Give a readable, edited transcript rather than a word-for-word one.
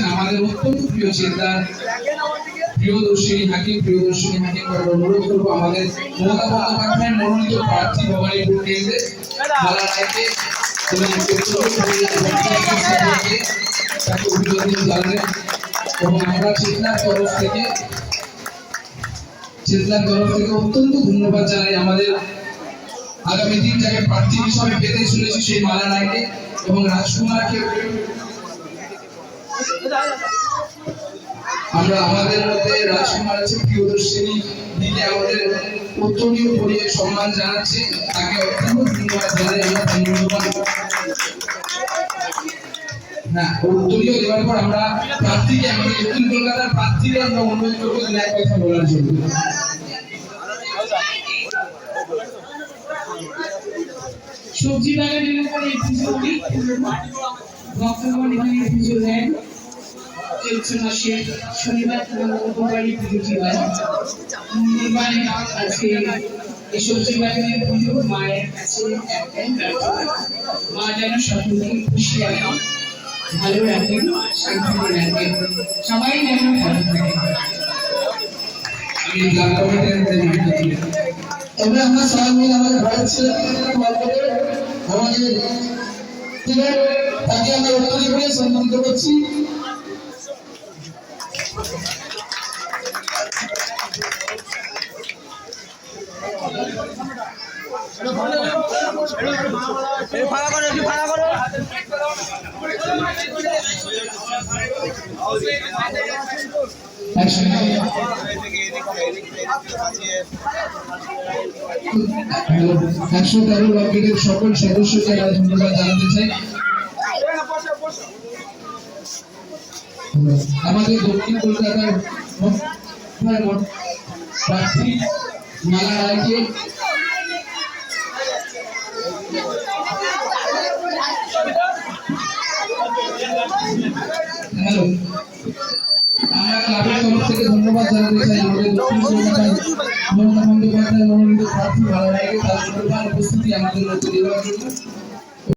আমাদের অত্যন্ত প্রিয় চিন্তা প্রিয়দর্শিনী হাকিম অনুরোধ করবো আমাদের মমতা বন্দ্যোপাধ্যায়ের মনোনীত প্রার্থী ভবানীপুর কেন্দ্রে মালা রায়কে অভিনন্দন জানালেন এবং আমরা চেতনার তরফ থেকে অত্যন্ত ধন্যবাদ জানাই আমাদের আগামী দিন যাকে প্রার্থী হিসেবে পেতে চলেছি সেই মালা রায়কে এবং রাজকুমারকে আমরা আমাদের মধ্যে রাজকুমার আছে প্রিয়দর্শিনী দিকে আমাদের উত্তরীয় পরিয়ে সম্মান জানাচ্ছি তাকে অত্যন্ত ধন্যবাদ জানাই আমরা ধন্যবাদ উত্তরীয় দেওয়ার পর আমরা প্রার্থীকে আমাদের দক্ষিণ কলকাতার প্রার্থীরা আমরা অনুরোধ করবো এক কথা বলার জন্য সবজি বাগানের উপরে বক্তব্য নিয়ে পুজো দেন চৈত্র মাসের শনিবার মঙ্গলবারই পুজোটি হয় মঙ্গলবার আজকে এই সবজি বাগানের পুজো মায়ের কাছে একদম মা যেন সকলকে খুশি রাখেন ভালো রাখেন শান্তি রাখেন সবাই যেন ভালো থাকেন তবে আমরা সবাই মিলে আমাদের ভারত ছেলে আমাদের তাকে আমরা উত্তরী করে সম্মানিত করছি সকল সদস্যকে ধন্যবাদ জানাতে চাই আমাদের দক্ষিণ কলকাতার প্রার্থী মালা রায়কে হ্যালো আমরা ক্লাবের তরফ থেকে ধন্যবাদ জানাতে চাই আমাদের দক্ষিণ কলকাতার মমতা বন্দ্যোপাধ্যায়ের মনোনীত প্রার্থী মালা রায়কে তার উপস্থিতি আমাদের মধ্যে দেওয়ার জন্য